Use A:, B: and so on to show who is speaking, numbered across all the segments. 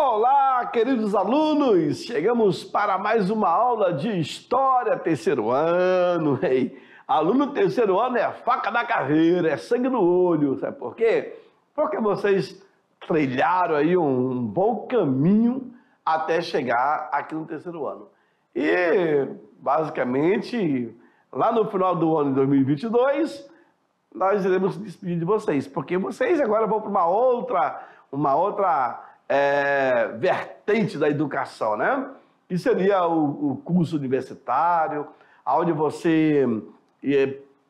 A: Olá, queridos alunos! Chegamos para mais uma aula de História terceiro ano. Ei, aluno terceiro ano é faca na carreira, é sangue no olho. Sabe por quê? Porque vocês trilharam aí um bom caminho até chegar aqui no terceiro ano. E, basicamente, lá no final do ano de 2022, nós iremos se despedir de vocês, porque vocês agora vão para uma outra vertente da educação, né? Que seria o curso universitário, onde você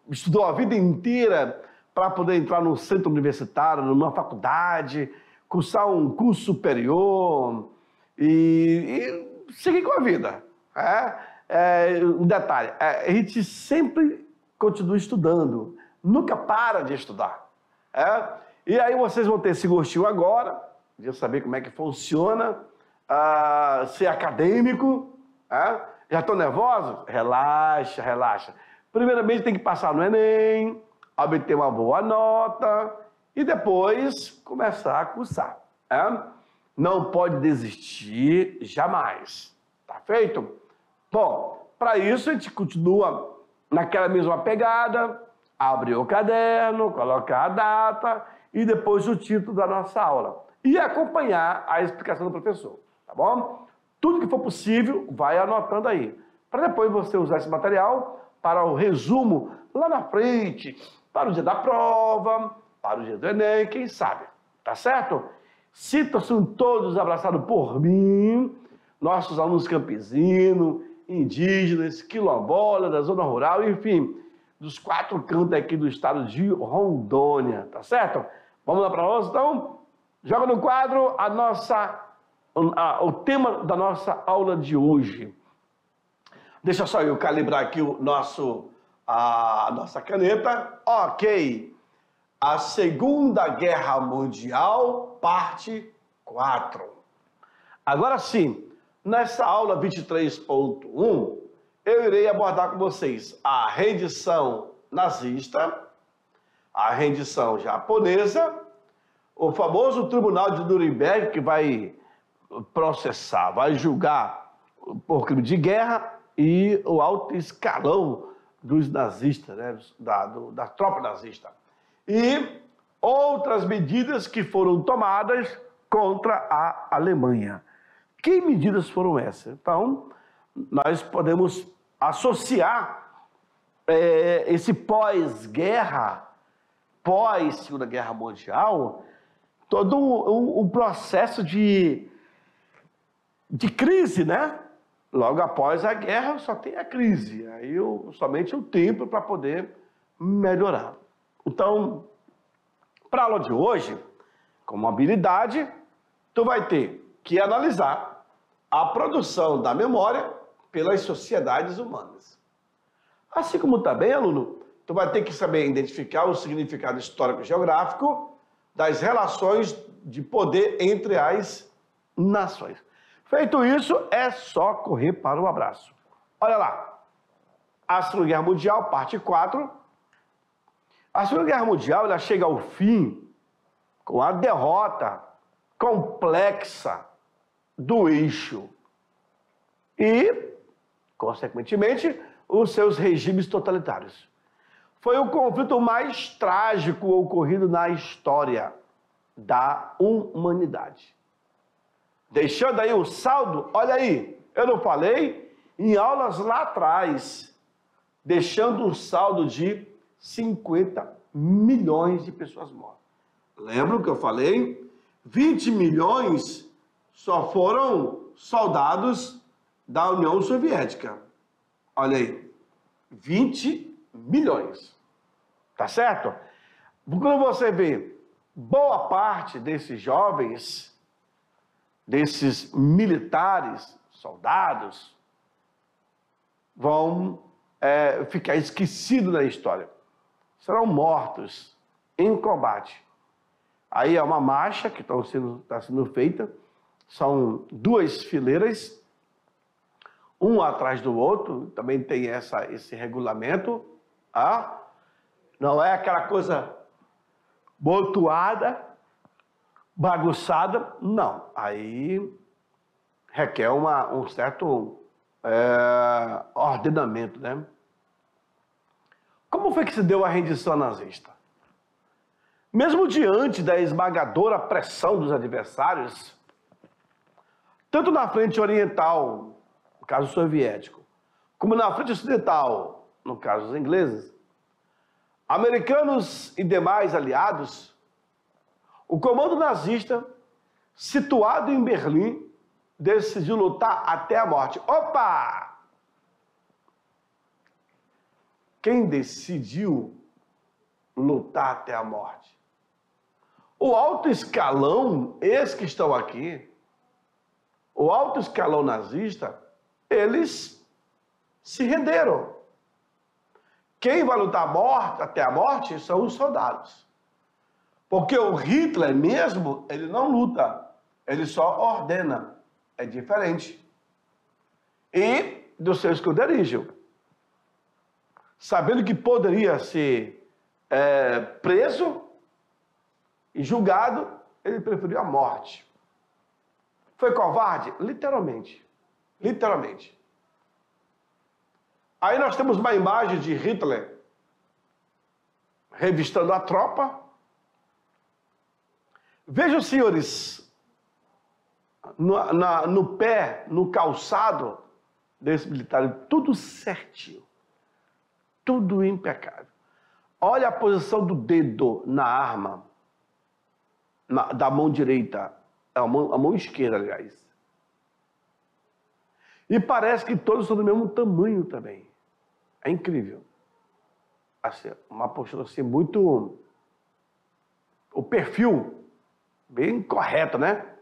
A: estudou a vida inteira para poder entrar no centro universitário, numa faculdade, cursar um curso superior e seguir com a vida. Um detalhe, a gente sempre continua estudando, nunca para de estudar. E aí vocês vão ter esse gostinho agora, de saber como é que funciona ser acadêmico. Já estão nervosos? Relaxa, relaxa. Primeiramente tem que passar no Enem, obter uma boa nota e depois começar a cursar. Não pode desistir jamais. Tá feito? Bom, para isso a gente continua naquela mesma pegada, abre o caderno, coloca a data e depois o título da nossa aula. E acompanhar a explicação do professor, tá bom? Tudo que for possível, vai anotando aí, para depois você usar esse material para o resumo lá na frente, para o dia da prova, para o dia do Enem, quem sabe, tá certo? Sintam-se todos abraçados por mim, nossos alunos campesinos, indígenas, quilombolas, da zona rural, enfim, dos 4 cantos aqui do estado de Rondônia, tá certo? Vamos lá para nós, então? Joga no quadro o tema da nossa aula de hoje. Deixa só eu calibrar aqui a nossa caneta. Ok. A Segunda Guerra Mundial, parte 4. Agora sim, nessa aula 23.1, eu irei abordar com vocês a rendição nazista, a rendição japonesa, o famoso Tribunal de Nuremberg, que vai processar, vai julgar por crime de guerra, e o alto escalão dos nazistas, né, da tropa nazista. E outras medidas que foram tomadas contra a Alemanha. Que medidas foram essas? Então, nós podemos associar esse pós-guerra, pós-Segunda Guerra Mundial, todo um processo de crise, né? Logo após a guerra só tem a crise, aí somente o tempo para poder melhorar. Então, para a aula de hoje, como habilidade, tu vai ter que analisar a produção da memória pelas sociedades humanas. Assim como também, aluno, tu vai ter que saber identificar o significado histórico e geográfico das relações de poder entre as nações. Feito isso, é só correr para o abraço. Olha lá, a Segunda Guerra Mundial, parte 4. A Segunda Guerra Mundial ela chega ao fim com a derrota complexa do eixo e, consequentemente, os seus regimes totalitários. Foi o conflito mais trágico ocorrido na história da humanidade. Deixando aí o saldo, olha aí, eu não falei em aulas lá atrás, deixando um saldo de 50 milhões de pessoas mortas. Lembra que eu falei? 20 milhões só foram soldados da União Soviética. Olha aí, 20 milhões. Tá certo? Quando você vê boa parte desses jovens, desses militares, soldados, vão ficar esquecidos na história. Serão mortos em combate. Aí é uma marcha que está sendo feita, são 2 fileiras, um atrás do outro, também tem esse regulamento. Não é aquela coisa botuada, Bagunçada, não. Aí requer um certo ordenamento, né? Como foi que se deu a rendição nazista? Mesmo diante da esmagadora pressão dos adversários, tanto na frente oriental, no caso soviético, como na frente ocidental, no caso dos ingleses, americanos e demais aliados, o comando nazista, situado em Berlim, decidiu lutar até a morte. Opa! Quem decidiu lutar até a morte? O alto escalão, esses que estão aqui, o alto escalão nazista, eles se renderam. Quem vai lutar até a morte são os soldados. Porque o Hitler mesmo, ele não luta, ele só ordena. É diferente. E do seu esconderijo, sabendo que poderia ser preso e julgado, ele preferiu a morte. Foi covarde? Literalmente. Literalmente. Aí nós temos uma imagem de Hitler revistando a tropa. Vejam, senhores, no pé, no calçado desse militar, tudo certinho. Tudo impecável. Olha a posição do dedo na arma, da mão direita, a mão esquerda, aliás. E parece que todos são do mesmo tamanho também. É incrível. Assim, uma postura assim muito... O perfil bem correto, né?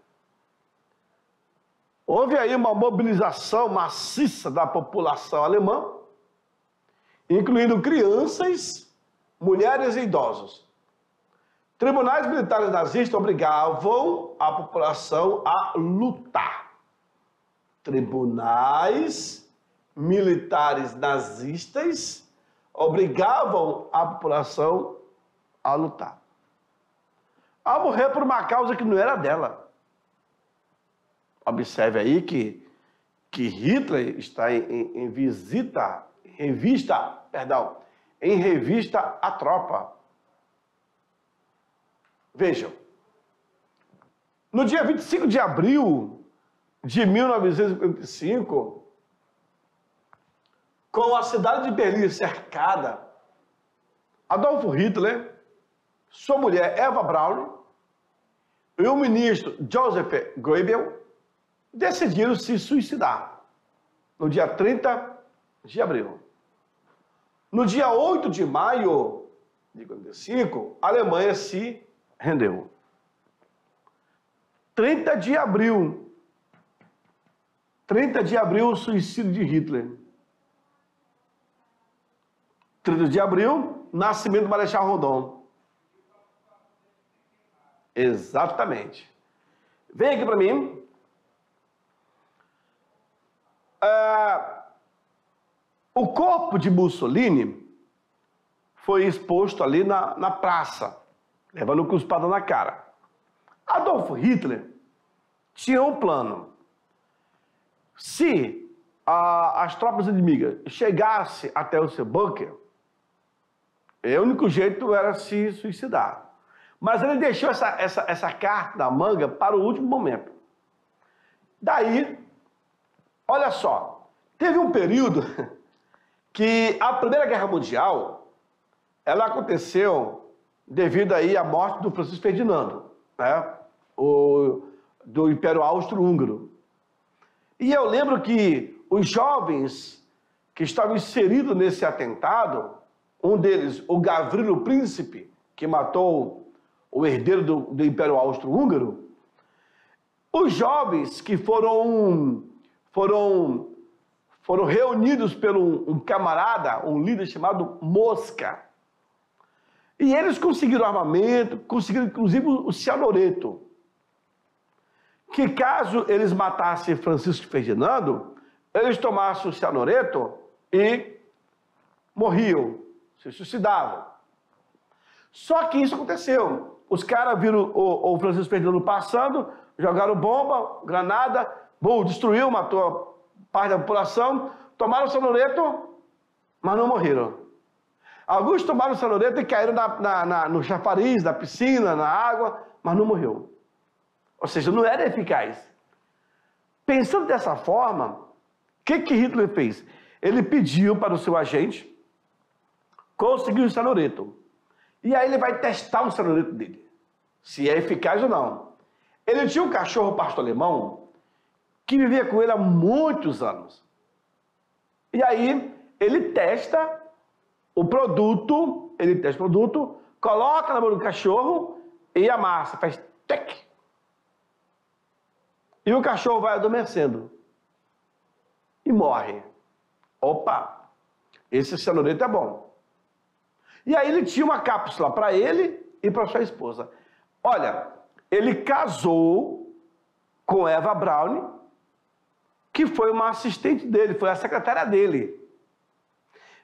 A: Houve aí uma mobilização maciça da população alemã, incluindo crianças, mulheres e idosos. Tribunais militares nazistas obrigavam a população a lutar. Tribunais militares nazistas obrigavam a população a lutar. A morrer por uma causa que não era dela. Observe aí que Hitler está em revista à tropa. Vejam, no dia 25 de abril de 1955, com a cidade de Berlim cercada, Adolf Hitler, sua mulher Eva Braun e o ministro Joseph Goebbels decidiram se suicidar no dia 30 de abril. No dia 8 de maio de 1945, a Alemanha se rendeu. 30 de abril, o suicídio de Hitler. 30 de abril, nascimento do Marechal Rondon. Exatamente. Vem aqui para mim. O corpo de Mussolini foi exposto ali na praça, levando cuspada na cara. Adolf Hitler tinha um plano. Se as tropas inimigas chegassem até o seu bunker, o único jeito era se suicidar. Mas ele deixou essa carta na manga para o último momento. Daí, olha só, teve um período que a Primeira Guerra Mundial, ela aconteceu devido aí à morte do Francisco Ferdinando, né? Do Império Austro-Húngaro. E eu lembro que os jovens que estavam inseridos nesse atentado, um deles, o Gavrilo Príncipe, que matou o herdeiro do Império Austro-Húngaro, os jovens que foram reunidos por um camarada, um líder chamado Mosca. E eles conseguiram armamento, conseguiram inclusive o cianureto. Que caso eles matassem Francisco Ferdinando, eles tomassem o cianureto e morriam, se suicidavam. Só que isso aconteceu. os caras viram o Francisco Ferdinando passando, jogaram bomba, granada, destruiu, matou parte da população, tomaram o sonoreto, mas não morreram. Alguns tomaram o sonoreto e caíram no chafariz, na piscina, na água, mas não morreu. Ou seja, não era eficaz. Pensando dessa forma, o que Hitler fez? Ele pediu para o seu agente conseguir o sonoreto. E aí ele vai testar o sonoreto dele, se é eficaz ou não. Ele tinha um cachorro pastor alemão que vivia com ele há muitos anos. E aí ele testa o produto, coloca na mão do cachorro e amassa, faz tec. E o cachorro vai adormecendo e morre. Opa, esse sonoreto é bom. E aí ele tinha uma cápsula para ele e para sua esposa. Olha, ele casou com Eva Braun, que foi uma assistente dele, foi a secretária dele.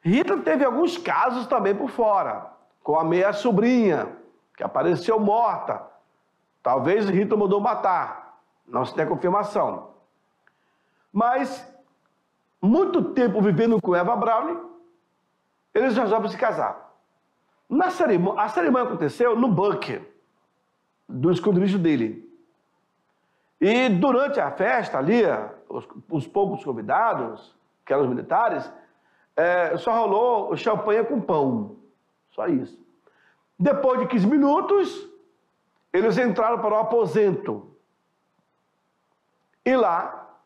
A: Hitler teve alguns casos também por fora, com a meia sobrinha, que apareceu morta. Talvez Hitler mandou matar, não se tem confirmação. Mas, muito tempo vivendo com Eva Braun, eles resolvem se casar. A cerimônia aconteceu no bunker do esconderijo dele. E durante a festa ali, os poucos convidados, que eram os militares, só rolou champanhe com pão. Só isso. Depois de 15 minutos, eles entraram para o aposento. E lá,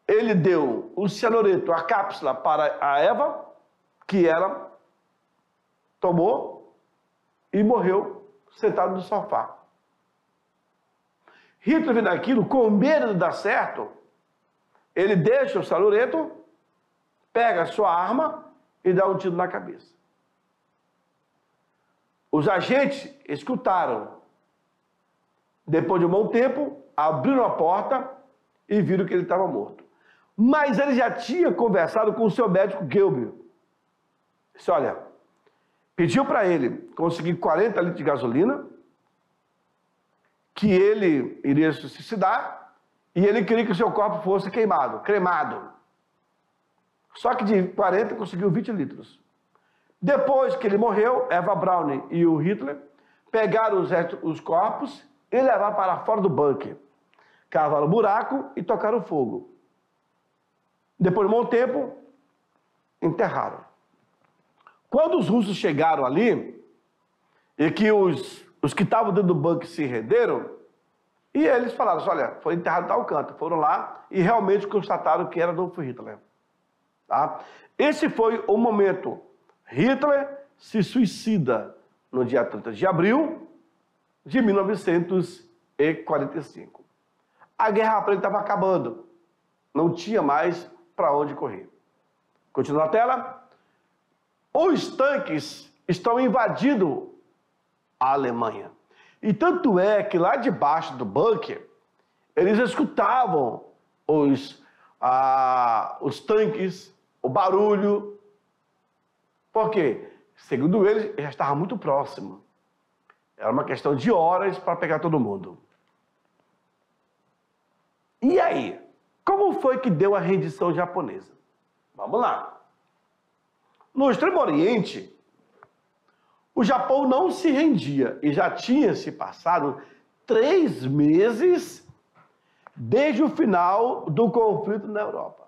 A: ele deu o cianureto, a cápsula para a Eva, que ela tomou e morreu sentado no sofá. Hitler, vendo aquilo, com medo de dar certo, ele deixa o cianureto, pega a sua arma e dá um tiro na cabeça. Os agentes escutaram. Depois de um bom tempo, abriram a porta e viram que ele estava morto. Mas ele já tinha conversado com o seu médico Goebbels. Disse, olha, pediu para ele conseguir 40 litros de gasolina, que ele iria se suicidar, e ele queria que o seu corpo fosse queimado, cremado. Só que de 40 conseguiu 20 litros. Depois que ele morreu, Eva Braun e o Hitler pegaram os corpos e levaram para fora do bunker. Cavaram um buraco e tocaram fogo. Depois de um bom tempo, enterraram. Quando os russos chegaram ali, e que os que estavam dentro do bunker se renderam, e eles falaram assim, olha, foi enterrado em tal canto. Foram lá e realmente constataram que era Adolf Hitler. Tá? Esse foi o momento. Hitler se suicida no dia 30 de abril de 1945. A Guerra Fria estava acabando. Não tinha mais para onde correr. Continua a tela. Os tanques estão invadindo a Alemanha. E tanto é que lá debaixo do bunker, eles escutavam os tanques, o barulho. Por quê? Segundo eles, já estava muito próximo. Era uma questão de horas para pegar todo mundo. E aí? Como foi que deu a rendição japonesa? Vamos lá. No Extremo Oriente, o Japão não se rendia e já tinha se passado 3 meses desde o final do conflito na Europa.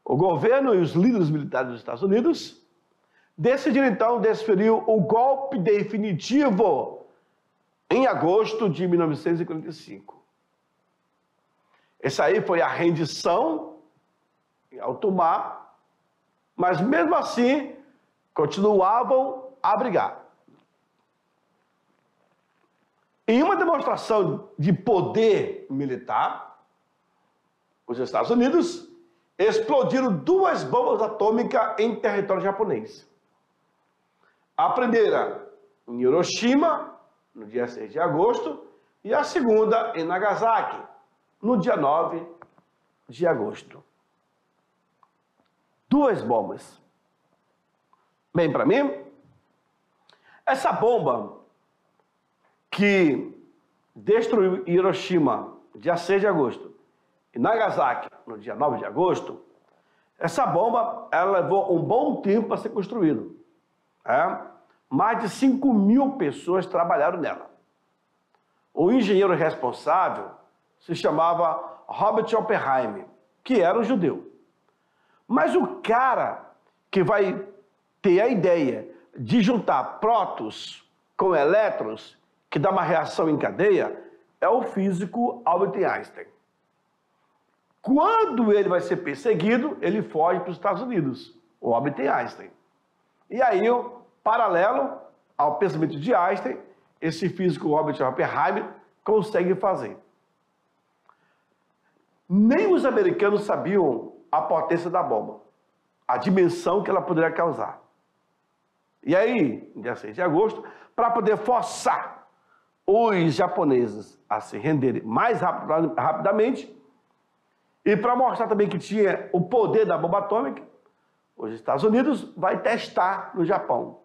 A: O governo e os líderes militares dos Estados Unidos decidiram então desferir o golpe definitivo em agosto de 1945. Essa aí foi a rendição em alto mar, mas mesmo assim continuavam a brigar. Em uma demonstração de poder militar, os Estados Unidos explodiram 2 bombas atômicas em território japonês. A primeira em Hiroshima, no dia 6 de agosto, e a segunda em Nagasaki, no dia 9 de agosto. 2 bombas. Bem, para mim, essa bomba que destruiu Hiroshima, dia 6 de agosto, e Nagasaki, no dia 9 de agosto, essa bomba ela levou um bom tempo para ser construída. Mais de 5.000 pessoas trabalharam nela. O engenheiro responsável se chamava Robert Oppenheimer, que era um judeu. Mas o cara que vai ter a ideia de juntar prótons com elétrons, que dá uma reação em cadeia, é o físico Albert Einstein. Quando ele vai ser perseguido, ele foge para os Estados Unidos, o Albert Einstein. E aí, paralelo ao pensamento de Einstein, esse físico Robert Oppenheimer consegue fazer. Nem os americanos sabiam a potência da bomba, a dimensão que ela poderia causar. E aí, no dia 6 de agosto, para poder forçar os japoneses a se renderem mais rapidamente e para mostrar também que tinha o poder da bomba atômica, os Estados Unidos vai testar no Japão.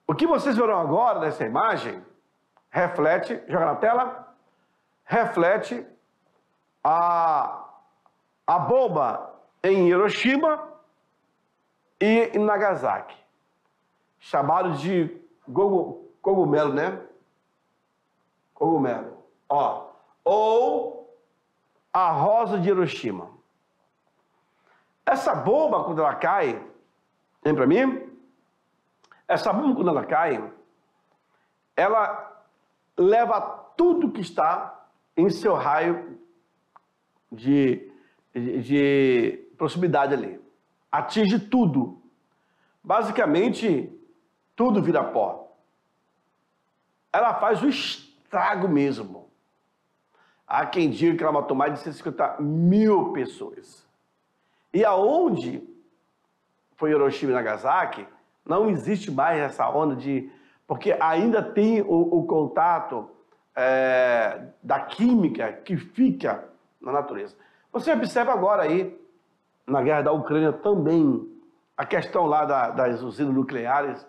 A: O que vocês verão agora nessa imagem reflete, joga na tela, reflete a bomba em Hiroshima e em Nagasaki, chamado de cogumelo, né? Cogumelo. Ou a rosa de Hiroshima. Essa bomba, quando ela cai, lembra para mim? Essa bomba, quando ela cai, ela leva tudo que está em seu raio de proximidade ali. Atinge tudo. Basicamente, tudo vira pó. Ela faz o estrago mesmo. Há quem diga que ela matou mais de 150.000 pessoas. E aonde foi Hiroshima e Nagasaki, não existe mais essa onda de... Porque ainda tem o contato da química que fica na natureza. Você observa agora aí, na guerra da Ucrânia também, a questão lá das usinas nucleares,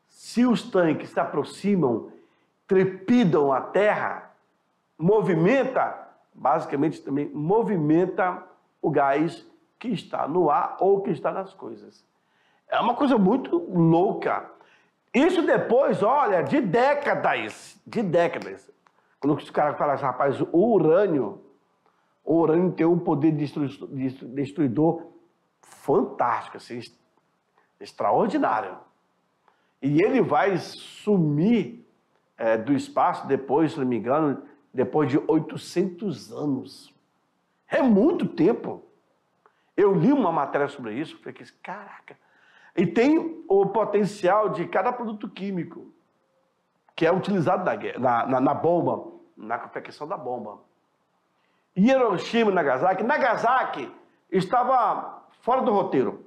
A: se os tanques se aproximam, trepidam a terra, movimenta, basicamente também movimenta o gás que está no ar ou que está nas coisas. É uma coisa muito louca. Isso depois, olha, de décadas. Quando os caras falam assim, rapaz, o urânio tem um poder destruidor fantástico, assim, extraordinário. E ele vai sumir do espaço depois, se não me engano, depois de 800 anos. É muito tempo. Eu li uma matéria sobre isso, falei, caraca. E tem o potencial de cada produto químico que é utilizado na bomba, na confecção da bomba. Hiroshima e Nagasaki estava fora do roteiro.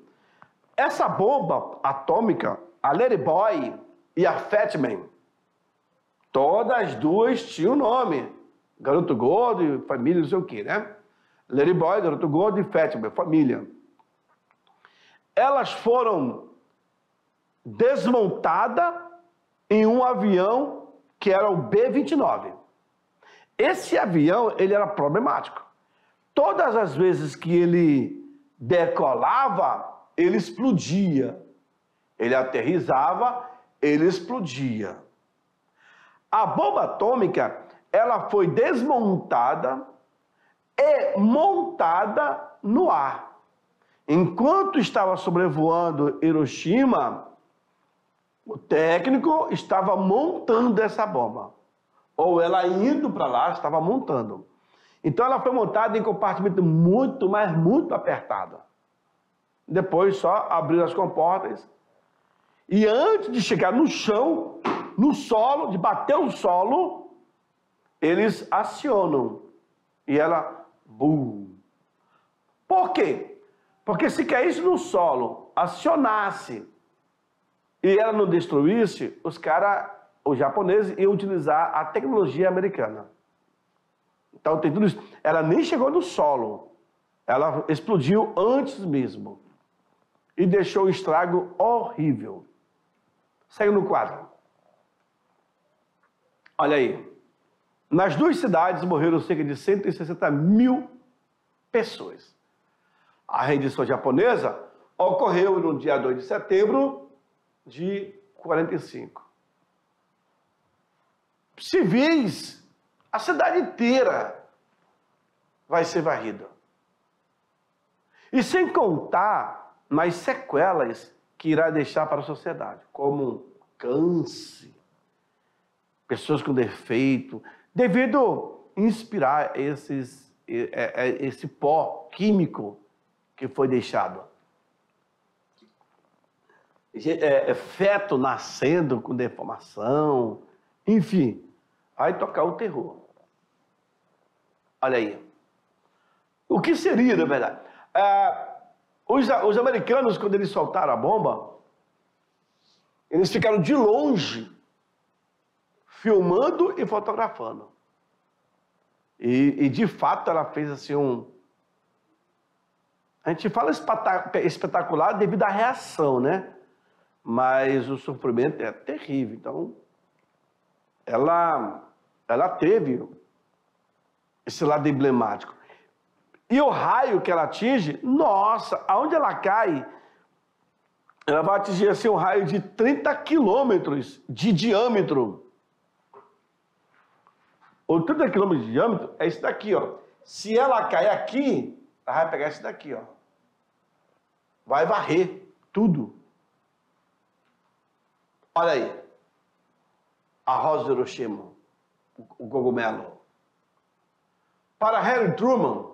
A: Essa bomba atômica, a Lady Boy e a Fat Man, todas as duas tinham nome. Garoto Gordo, família, não sei o quê, né? Lady Boy, Garoto Gordo e Fat Man, família. Elas foram desmontadas em um avião que era o B-29. Esse avião, ele era problemático. Todas as vezes que ele decolava, ele explodia. Ele aterrissava, ele explodia. A bomba atômica, ela foi desmontada e montada no ar. Enquanto estava sobrevoando Hiroshima, o técnico estava montando essa bomba. Ou ela indo para lá, estava montando. Então ela foi montada em compartimento muito, mas muito apertado. Depois só abriram as comportas. E antes de chegar no chão, no solo, de bater o solo, eles acionam. E ela, bum. Por quê? Porque se caísse no solo, acionasse, e ela não destruísse, os japoneses iam utilizar a tecnologia americana. Então tem tudo isso. Ela nem chegou no solo. Ela explodiu antes mesmo. E deixou um estrago horrível. Segue no quadro. Olha aí, nas duas cidades morreram cerca de 160 mil pessoas. A rendição japonesa ocorreu no dia 2 de setembro de 45. Civis, a cidade inteira vai ser varrida. E sem contar nas sequelas que irá deixar para a sociedade, como câncer, pessoas com defeito, devido a inspirar esse pó químico que foi deixado. Feto nascendo com deformação, enfim, vai tocar o terror. Olha aí. O que seria, na verdade? Os americanos, quando eles soltaram a bomba, eles ficaram de longe, filmando e fotografando. E de fato, ela fez assim A gente fala espetacular devido à reação, né? Mas o sofrimento é terrível. Então, ela teve esse lado emblemático. E o raio que ela atinge, nossa, aonde ela cai, ela vai atingir assim, um raio de 30 quilômetros de diâmetro. O 30 quilômetros de diâmetro é isso daqui, ó. Se ela cair aqui, ela vai pegar isso daqui, ó. Vai varrer tudo. Olha aí. A rosa de Hiroshima, o cogumelo. Para Harry Truman,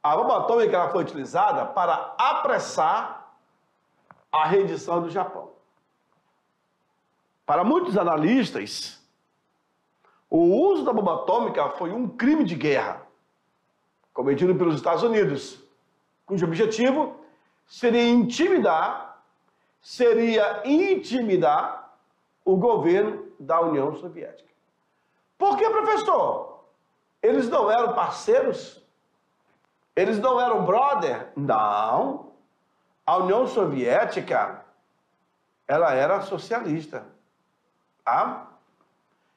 A: a bomba atômica ela foi utilizada para apressar a rendição do Japão. Para muitos analistas, o uso da bomba atômica foi um crime de guerra cometido pelos Estados Unidos, cujo objetivo seria intimidar o governo da União Soviética. Por que, professor? Eles não eram parceiros? Eles não eram brother? Não. A União Soviética, ela era socialista. Tá?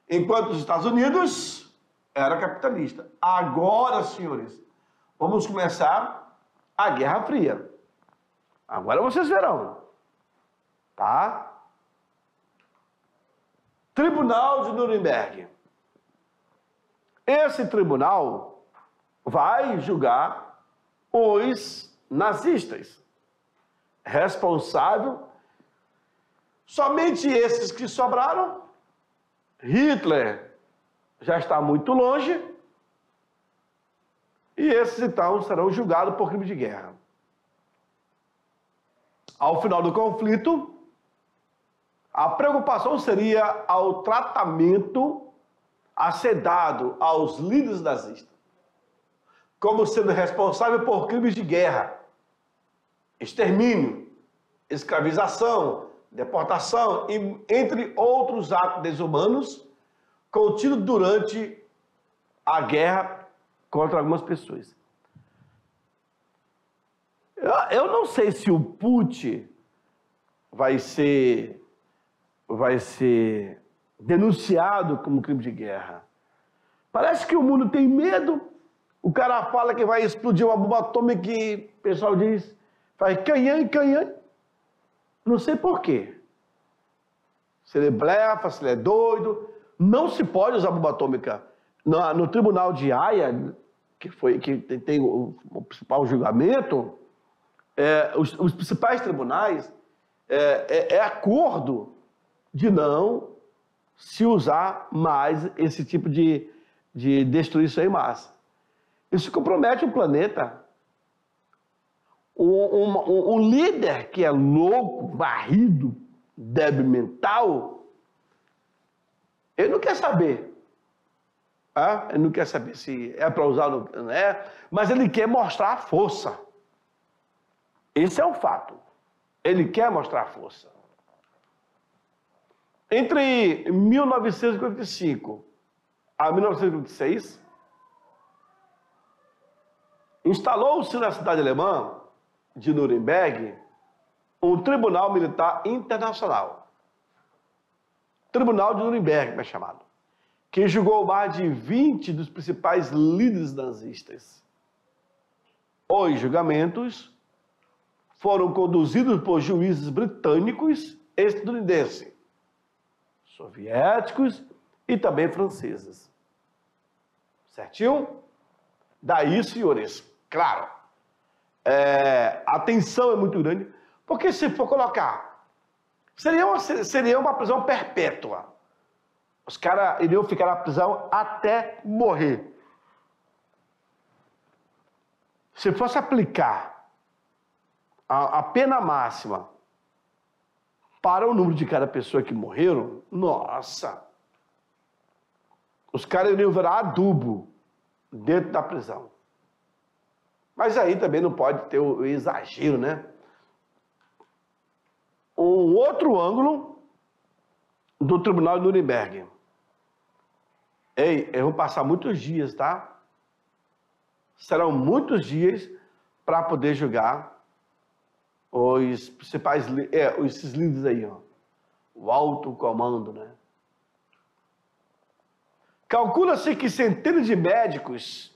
A: Enquanto os Estados Unidos era capitalista. Agora, senhores, vamos começar a Guerra Fria. Agora vocês verão. Tá? Tribunal de Nuremberg. Esse tribunal vai julgar os nazistas. Responsável, somente esses que sobraram. Hitler já está muito longe. E esses, então, serão julgados por crime de guerra. Ao final do conflito, a preocupação seria ao tratamento a ser dado aos líderes nazistas, como sendo responsável por crimes de guerra, extermínio, escravização, deportação, entre outros atos desumanos contidos durante a guerra contra algumas pessoas. Eu não sei se o Putin vai ser denunciado como crime de guerra. Parece que o mundo tem medo. O cara fala que vai explodir uma bomba atômica e o pessoal diz, faz canhã. Não sei por quê. Se ele blefa, se ele é doido. Não se pode usar bomba atômica. No tribunal de Haia, que tem o principal julgamento, os principais tribunais, acordo de não se usar mais esse tipo de destruição em massa. Isso compromete o planeta. Um líder que é louco, varrido, débil mental, ele não quer saber. Ele não quer saber se é para usar ou não é, mas ele quer mostrar a força. Esse é um fato. Ele quer mostrar a força. Entre 1945 a 1956, instalou-se na cidade alemã de Nuremberg um tribunal militar internacional. Tribunal de Nuremberg é chamado. que julgou mais de 20 dos principais líderes nazistas. Os julgamentos foram conduzidos por juízes britânicos, estadunidenses, soviéticos e também franceses. Certinho? Daí, senhores, claro, a tensão é muito grande, porque se for colocar, seria uma prisão perpétua. Os caras iriam ficar na prisão até morrer. Se fosse aplicar a pena máxima para o número de cada pessoa que morreram, nossa, os caras iriam virar adubo dentro da prisão. Mas aí também não pode ter o exagero, né? Um outro ângulo do Tribunal de Nuremberg. Ei, eu vou passar muitos dias, tá? Serão muitos dias para poder julgar os principais, esses líderes aí, ó. O alto comando, né? Calcula-se que centenas de médicos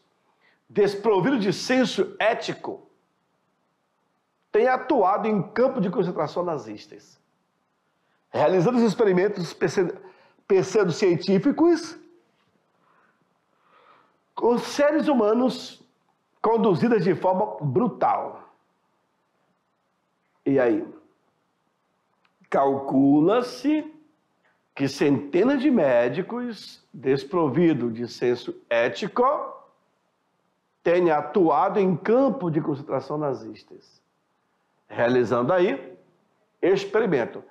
A: desprovidos de senso ético têm atuado em campos de concentração nazistas, realizando os experimentos pseudocientíficos com seres humanos conduzidos de forma brutal. E aí? Calcula-se que centenas de médicos desprovidos de senso ético tenham atuado em campos de concentração nazistas, realizando aí experimento.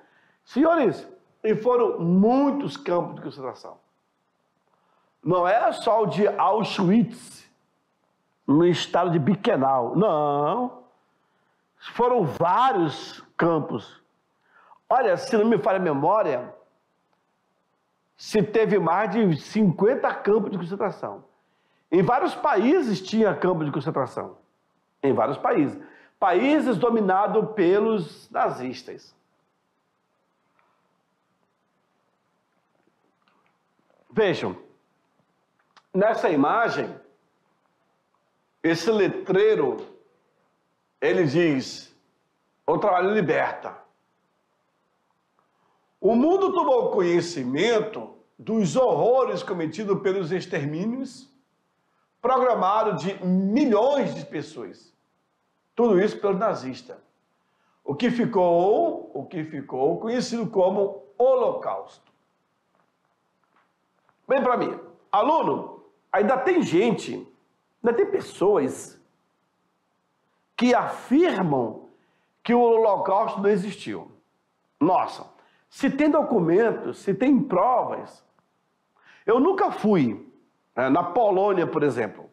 A: Senhores, e foram muitos campos de concentração. Não é só o de Auschwitz, no estado de Birkenau. Não. Foram vários campos. Olha, se não me falha a memória, se teve mais de 50 campos de concentração. Em vários países tinha campos de concentração. Em vários países. Países dominados pelos nazistas. Vejam, nessa imagem, esse letreiro, ele diz, o trabalho liberta. O mundo tomou conhecimento dos horrores cometidos pelos extermínios programados de milhões de pessoas. Tudo isso pelo nazista. O que ficou conhecido como Holocausto. Bem para mim, aluno, ainda tem pessoas que afirmam que o Holocausto não existiu. Nossa, se tem documentos, se tem provas. Eu nunca fui na Polônia, por exemplo,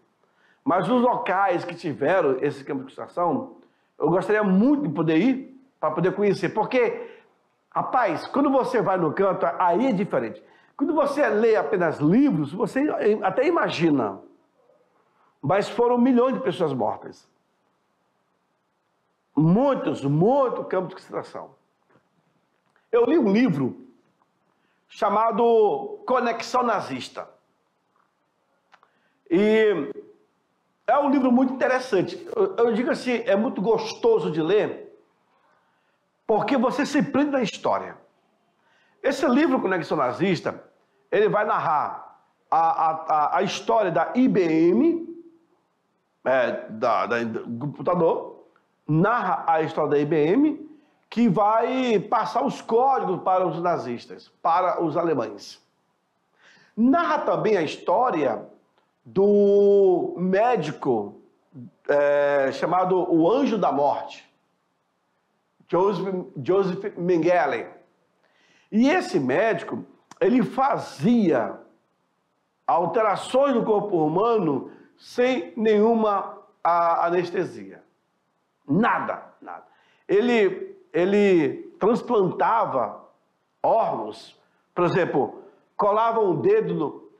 A: mas nos locais que tiveram esse campo de concentração, eu gostaria muito de poder ir para poder conhecer, porque, rapaz, quando você vai no canto, aí é diferente. Quando você lê apenas livros, você até imagina, mas foram milhões de pessoas mortas. Muitos campos de concentração. Eu li um livro chamado Conexão Nazista. E é um livro muito interessante. Eu digo assim, é muito gostoso de ler, porque você se prende na história. Esse livro, Conexão Nazista, ele vai narrar a história da IBM, do computador, narra a história da IBM, que vai passar os códigos para os nazistas, para os alemães. Narra também a história do médico chamado o Anjo da Morte, Joseph Mengele. E esse médico, ele fazia alterações no corpo humano sem nenhuma anestesia. Nada. Ele transplantava órgãos, por exemplo, colava um dedo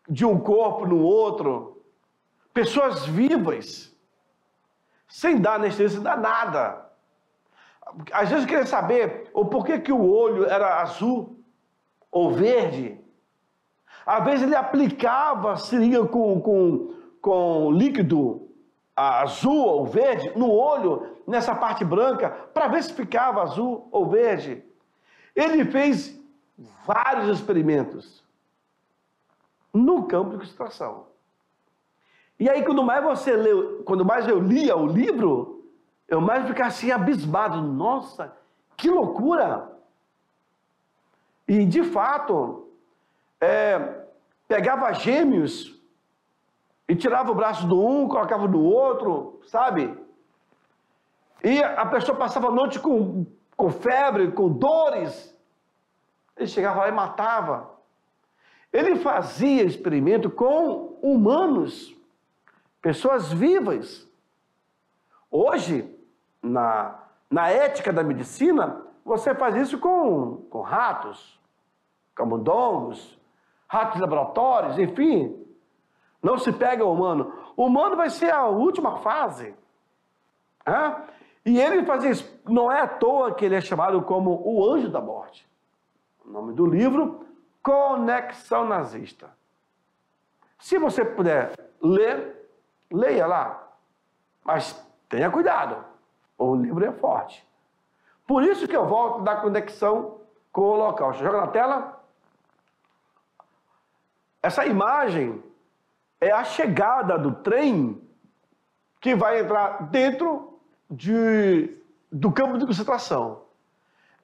A: de um corpo no outro, pessoas vivas, sem dar anestesia, sem dar nada. Às vezes eu queria saber o porquê que o olho era azul ou verde. Às vezes ele aplicava a seringa com líquido azul ou verde no olho, nessa parte branca, para ver se ficava azul ou verde. Ele fez vários experimentos no campo de concentração. E aí, quando mais eu lia o livro, eu mais ficava assim abismado. Nossa, que loucura! E, de fato, pegava gêmeos e tirava o braço do um, colocava do outro, sabe? E a pessoa passava a noite com febre, com dores. Ele chegava lá e matava. Ele fazia experimento com humanos, pessoas vivas. Hoje, na ética da medicina, você faz isso com ratos, camundongos, ratos de laboratórios, enfim. Não se pega o humano. O humano vai ser a última fase. E ele fazia isso. Não é à toa que ele é chamado como o anjo da morte. O nome do livro, Conexão Nazista. Se você puder ler, leia lá. Mas tenha cuidado. O livro é forte. Por isso que eu volto da conexão com o Holocausto. Joga na tela. Essa imagem é a chegada do trem que vai entrar dentro do campo de concentração.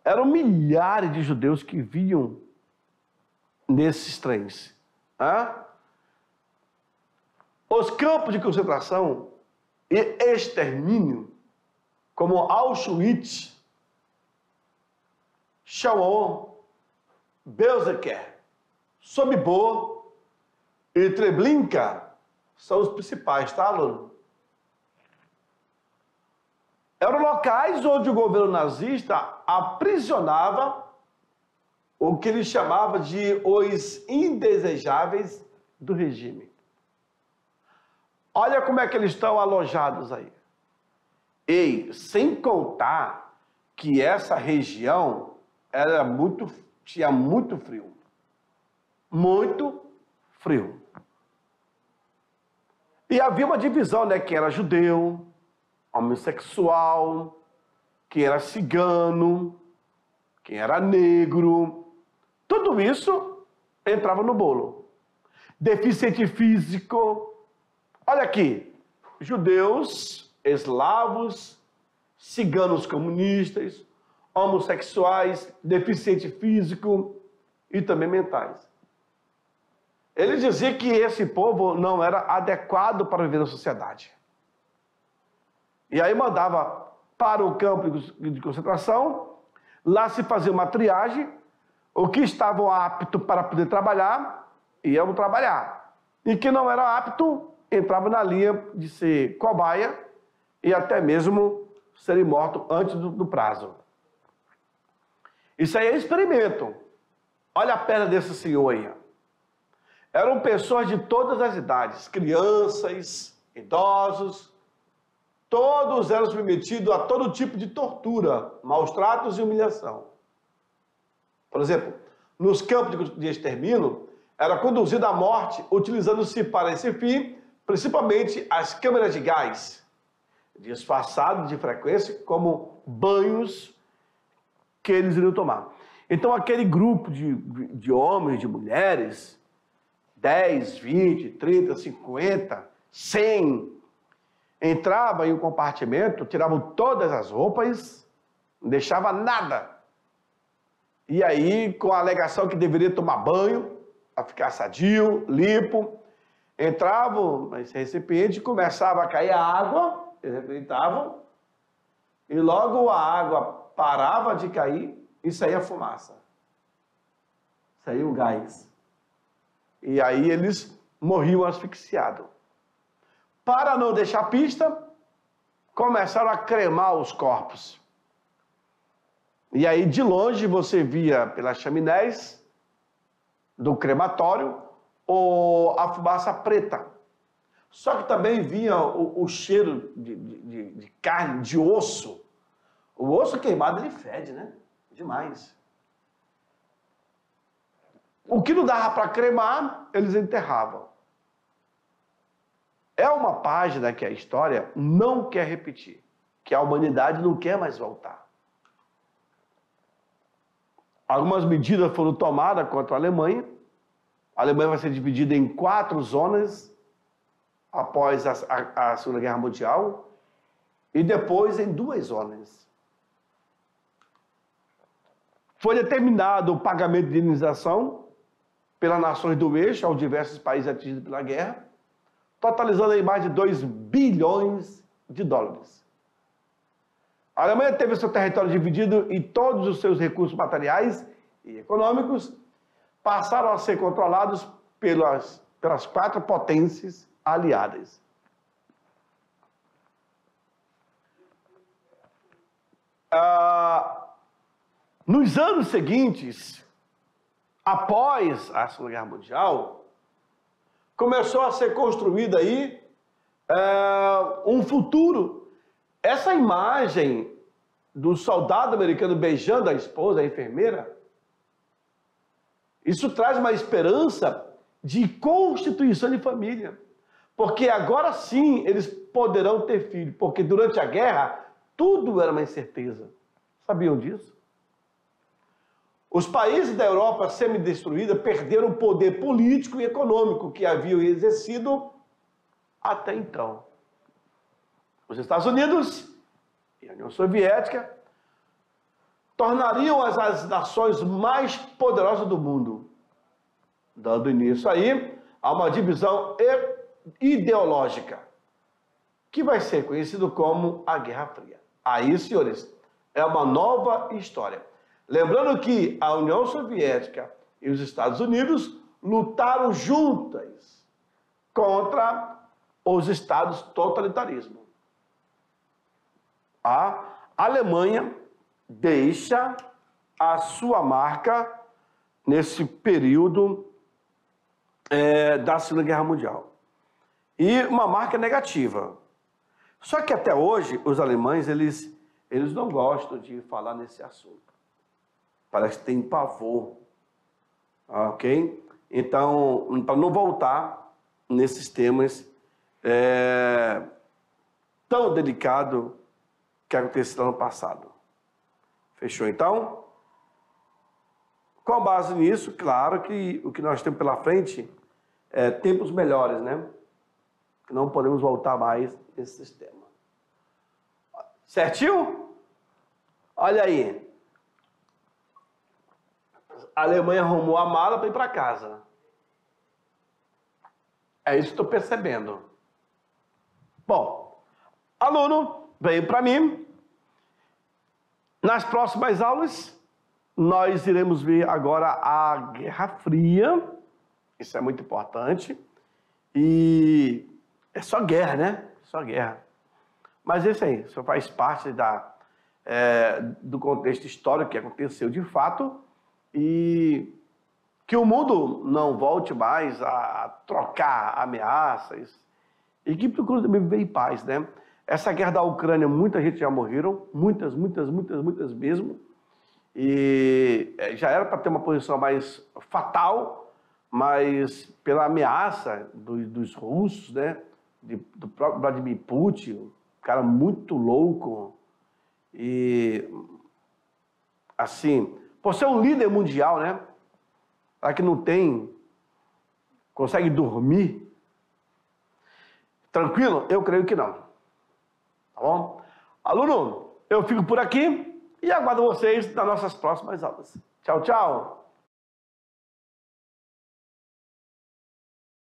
A: Eram milhares de judeus que vinham nesses trens. Os campos de concentração e extermínio, como Auschwitz, Sharon, Belzeker, Sobibor e Treblinka são os principais, tá, aluno? Eram locais onde o governo nazista aprisionava o que ele chamava de os indesejáveis do regime. Olha como é que eles estão alojados aí. E sem contar que essa região tinha muito frio. Muito frio. E havia uma divisão, né? Quem era judeu, homossexual, quem era cigano, quem era negro. Tudo isso entrava no bolo. Deficiente físico. Olha aqui. Judeus, eslavos, ciganos comunistas, homossexuais, deficiente físico e também mentais. Ele dizia que esse povo não era adequado para viver na sociedade. E aí mandava para o campo de concentração, lá se fazia uma triagem, o que estavam aptos para poder trabalhar, iam trabalhar. E que não era apto, entrava na linha de ser cobaia e até mesmo serem mortos antes do prazo. Isso aí é experimento. Olha a perna desse senhor aí. Eram pessoas de todas as idades, crianças, idosos, todos eram submetidos a todo tipo de tortura, maus tratos e humilhação. Por exemplo, nos campos de extermínio, era conduzido à morte utilizando-se para esse fim, principalmente as câmeras de gás, disfarçadas de frequência como banhos que eles iriam tomar. Então, aquele grupo de homens, de mulheres, 10, 20, 30, 50, 100, entrava em um compartimento, tiravam todas as roupas, não deixava nada. E aí, com a alegação que deveria tomar banho, para ficar sadio, limpo, entravam nesse recipiente, começava a cair a água, eles acreditavam, e logo a água parava de cair e saía fumaça. Saía o gás. E aí eles morriam asfixiados. Para não deixar pista, começaram a cremar os corpos. E aí, de longe, você via pelas chaminés do crematório a fumaça preta. Só que também via o cheiro de carne, de osso. O osso queimado, ele fede, né? Demais. O que não dava para cremar, eles enterravam. É uma página que a história não quer repetir, que a humanidade não quer mais voltar. Algumas medidas foram tomadas contra a Alemanha. A Alemanha vai ser dividida em 4 zonas após a Segunda Guerra Mundial e depois em 2 zonas. Foi determinado o pagamento de indenização pelas nações do eixo aos diversos países atingidos pela guerra, totalizando aí mais de 2 bilhões de dólares. A Alemanha teve seu território dividido e todos os seus recursos materiais e econômicos passaram a ser controlados pelas 4 potências aliadas. Nos anos seguintes, após a Segunda Guerra Mundial, começou a ser construído aí um futuro. Essa imagem do soldado americano beijando a esposa, a enfermeira, isso traz uma esperança de constituição de família. Porque agora sim eles poderão ter filho, porque durante a guerra tudo era uma incerteza. Sabiam disso? Os países da Europa semidestruída perderam o poder político e econômico que haviam exercido até então. Os Estados Unidos e a União Soviética tornariam as nações mais poderosas do mundo, dando início aí a uma divisão ideológica, que vai ser conhecido como a Guerra Fria. Aí, senhores, é uma nova história. Lembrando que a União Soviética e os Estados Unidos lutaram juntas contra os estados totalitarismo. A Alemanha deixa a sua marca nesse período da Segunda Guerra Mundial. E uma marca negativa. Só que até hoje, os alemães, eles não gostam de falar nesse assunto. Parece que tem pavor. Ok? Então, para não voltar nesses temas tão delicados que aconteceu no ano passado. Fechou, então? Com base nisso, claro que o que nós temos pela frente é tempos melhores, né? Que não podemos voltar mais nesse sistema. Certinho? Olha aí. A Alemanha arrumou a mala para ir para casa. É isso que estou percebendo. Bom, aluno veio para mim. Nas próximas aulas, nós iremos ver agora a Guerra Fria. Isso é muito importante. E é só guerra, né? Só guerra. Mas isso aí, isso faz parte do contexto histórico que aconteceu de fato. E que o mundo não volte mais a trocar ameaças e que procure também viver em paz, né? Essa guerra da Ucrânia, muita gente já morreram, muitas mesmo, e já era para ter uma posição mais fatal, mas pela ameaça dos russos, né? Do próprio Vladimir Putin, um cara muito louco, e assim, por ser um líder mundial, né? Para que não consegue dormir tranquilo? Eu creio que não. Tá bom? Aluno, eu fico por aqui e aguardo vocês nas nossas próximas aulas. Tchau, tchau!